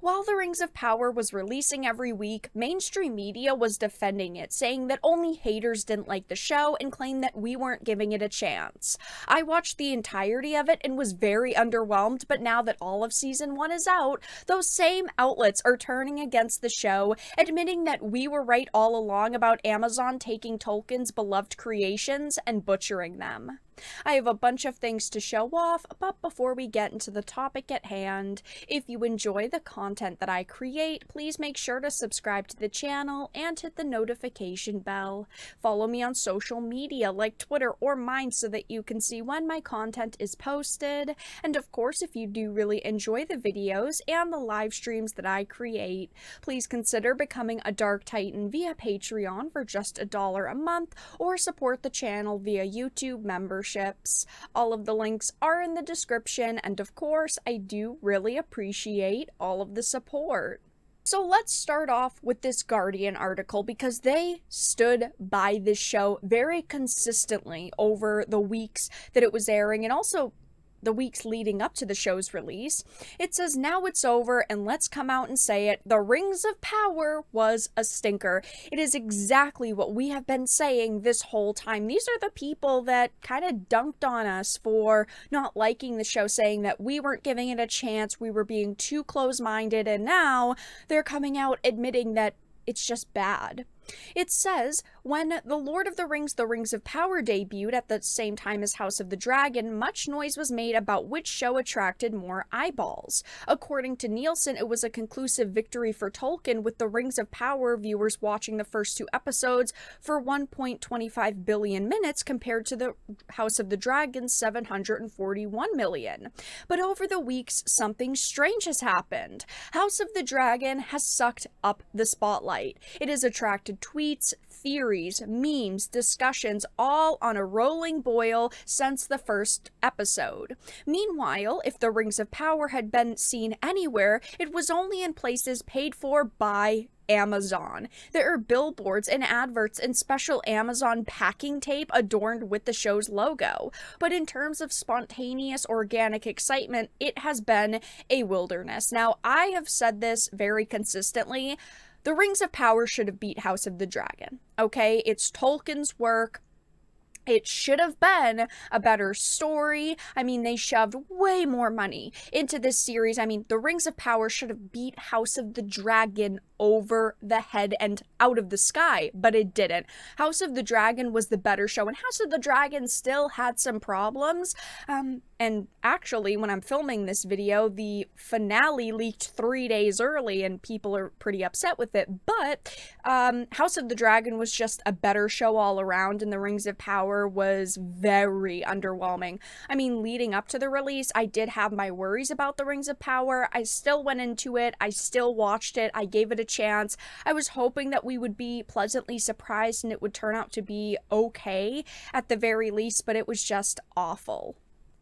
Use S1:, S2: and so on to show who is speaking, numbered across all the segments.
S1: While The Rings of Power was releasing every week, mainstream media was defending it, saying that only haters didn't like the show and claimed that we weren't giving it a chance. I watched the entirety of it and was very underwhelmed, but now that all of season 1 is out, those same outlets are turning against the show, admitting that we were right all along about Amazon taking Tolkien's beloved creations and butchering them. I have a bunch of things to show off, but before we get into the topic at hand, if you enjoy the content that I create, please make sure to subscribe to the channel and hit the notification bell. Follow me on social media like Twitter or mine so that you can see when my content is posted. And of course, if you do really enjoy the videos and the live streams that I create, please consider becoming a Dark Titan via Patreon for just $1 a month, or support the channel via YouTube membership. All of the links are in the description, and of course, I do really appreciate all of the support. So let's start off with this Guardian article because they stood by this show very consistently over the weeks that it was airing and also the weeks leading up to the show's release. It says, now it's over and let's come out and say it. The Rings of Power was a stinker. It is exactly what we have been saying this whole time. These are the people that kind of dunked on us for not liking the show, saying that we weren't giving it a chance, we were being too close-minded, and now they're coming out admitting that it's just bad. It says, when The Lord of the Rings of Power debuted at the same time as House of the Dragon, much noise was made about which show attracted more eyeballs. According to Nielsen, it was a conclusive victory for Tolkien, with The Rings of Power viewers watching the first 2 episodes for 1.25 billion minutes compared to the House of the Dragon's 741 million. But over the weeks, something strange has happened. House of the Dragon has sucked up the spotlight. It has attracted tweets, theories, memes, discussions, all on a rolling boil since the first episode. Meanwhile, if The Rings of Power had been seen anywhere, it was only in places paid for by Amazon. There are billboards and adverts and special Amazon packing tape adorned with the show's logo. But in terms of spontaneous, organic excitement, it has been a wilderness. Now, I have said this very consistently. The Rings of Power should have beat House of the Dragon, okay? It's Tolkien's work. It should have been a better story. I mean, they shoved way more money into this series. I mean, The Rings of Power should have beat House of the Dragon over the head and out of the sky, but it didn't. House of the Dragon was the better show, and House of the Dragon still had some problems. And actually, when I'm filming this video, the finale leaked 3 days early, and people are pretty upset with it. But House of the Dragon was just a better show all around, and The Rings of Power was very underwhelming. I mean, leading up to the release, I did have my worries about The Rings of Power. I still went into it. I still watched it. I gave it a chance. I was hoping that we would be pleasantly surprised and it would turn out to be okay at the very least, but it was just awful.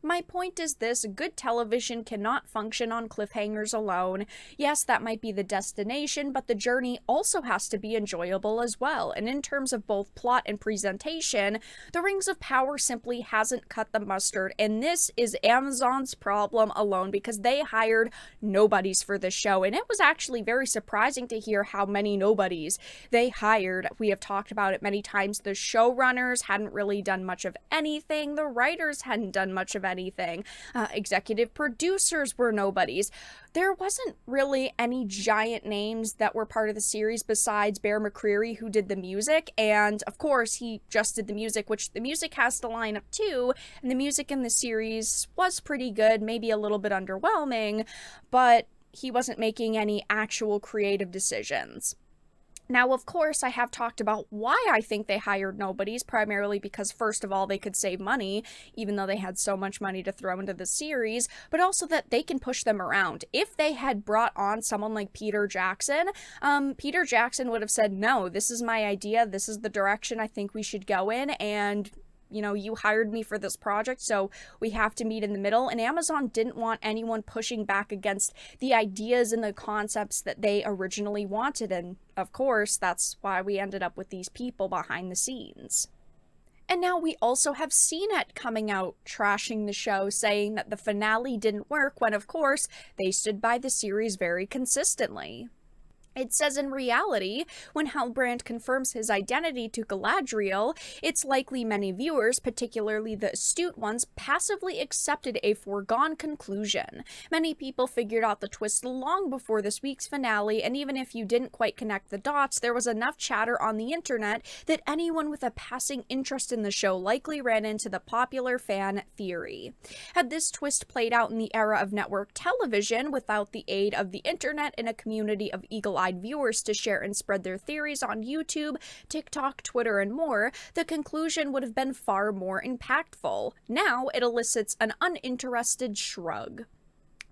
S1: My point is this: good television cannot function on cliffhangers alone. Yes, that might be the destination, but the journey also has to be enjoyable as well. And in terms of both plot and presentation, The Rings of Power simply hasn't cut the mustard. And this is Amazon's problem alone, because they hired nobodies for this show. And it was actually very surprising to hear how many nobodies they hired. We have talked about it many times. The showrunners hadn't really done much of anything. The writers hadn't done much of anything. Executive producers were nobodies. There wasn't really any giant names that were part of the series besides Bear McCreary, who did the music, and of course he just did the music, which the music has to line up too, and the music in the series was pretty good, maybe a little bit underwhelming, but he wasn't making any actual creative decisions. Now, of course, I have talked about why I think they hired nobodies, primarily because, first of all, they could save money, even though they had so much money to throw into the series, but also that they can push them around. If they had brought on someone like Peter Jackson would have said, no, this is my idea, this is the direction I think we should go in, and you know, you hired me for this project, so we have to meet in the middle. And Amazon didn't want anyone pushing back against the ideas and the concepts that they originally wanted. And of course, that's why we ended up with these people behind the scenes. And now we also have CNET coming out trashing the show, saying that the finale didn't work when, of course, they stood by the series very consistently. It says in reality, when Halbrand confirms his identity to Galadriel, it's likely many viewers, particularly the astute ones, passively accepted a foregone conclusion. Many people figured out the twist long before this week's finale, and even if you didn't quite connect the dots, there was enough chatter on the internet that anyone with a passing interest in the show likely ran into the popular fan theory. Had this twist played out in the era of network television, without the aid of the internet and a community of eagle-eyed viewers to share and spread their theories on YouTube, TikTok, Twitter, and more, the conclusion would have been far more impactful. Now it elicits an uninterested shrug.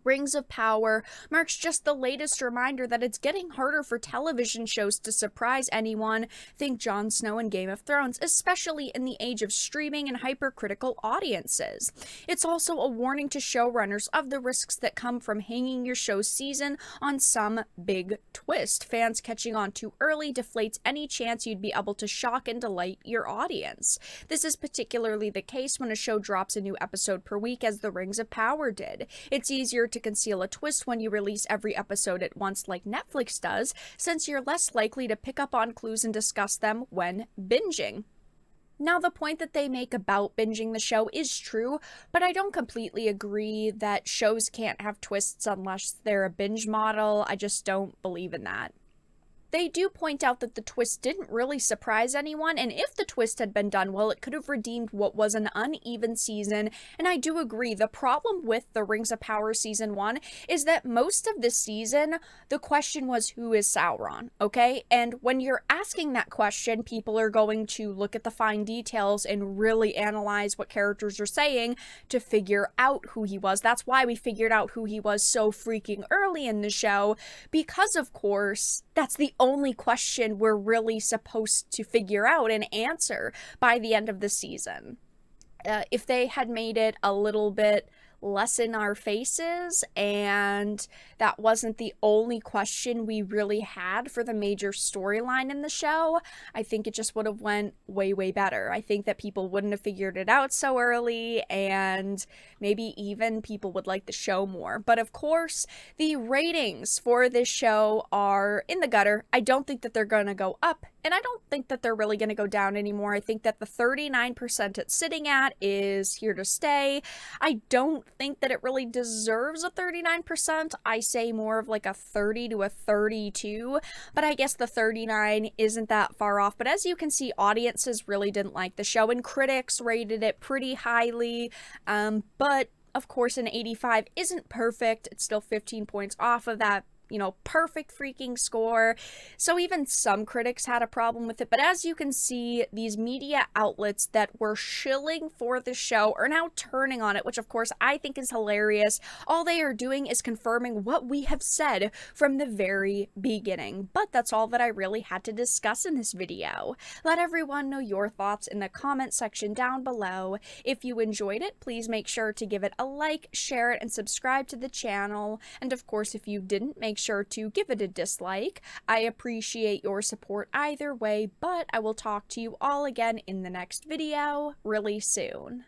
S1: Rings of Power marks just the latest reminder that it's getting harder for television shows to surprise anyone. Think Jon Snow and Game of Thrones, especially in the age of streaming and hypercritical audiences. It's also a warning to showrunners of the risks that come from hanging your show's season on some big twist. Fans catching on too early deflates any chance you'd be able to shock and delight your audience. This is particularly the case when a show drops a new episode per week, as the Rings of Power did. It's easier to conceal a twist when you release every episode at once like Netflix does, since you're less likely to pick up on clues and discuss them when binging. Now, the point that they make about binging the show is true, but I don't completely agree that shows can't have twists unless they're a binge model. I just don't believe in that. They do point out that the twist didn't really surprise anyone, and if the twist had been done well, it could have redeemed what was an uneven season, and I do agree. The problem with the Rings of Power Season 1 is that most of the season, the question was, who is Sauron, okay? And when you're asking that question, people are going to look at the fine details and really analyze what characters are saying to figure out who he was. That's why we figured out who he was so freaking early in the show, because, of course, that's the only question we're really supposed to figure out and answer by the end of the season. If they had made it a little bit less in our faces and that wasn't the only question we really had for the major storyline in the show, I think it just would have went way, way better. I think that people wouldn't have figured it out so early, and maybe even people would like the show more. But of course, the ratings for this show are in the gutter. I don't think that they're gonna go up, and I don't think that they're really gonna go down anymore. I think that the 39% it's sitting at is here to stay. I don't think that it really deserves a 39%. I say more of like a 30 to a 32, but I guess the 39 isn't that far off. But as you can see, audiences really didn't like the show, and critics rated it pretty highly, but of course an 85 isn't perfect. It's still 15 points off of that perfect freaking score. So even some critics had a problem with it. But as you can see, these media outlets that were shilling for the show are now turning on it, which of course I think is hilarious. All they are doing is confirming what we have said from the very beginning. But that's all that I really had to discuss in this video. Let everyone know your thoughts in the comment section down below. If you enjoyed it, please make sure to give it a like, share it, and subscribe to the channel. And of course, if you didn't, make sure to give it a dislike. I appreciate your support either way, but I will talk to you all again in the next video really soon.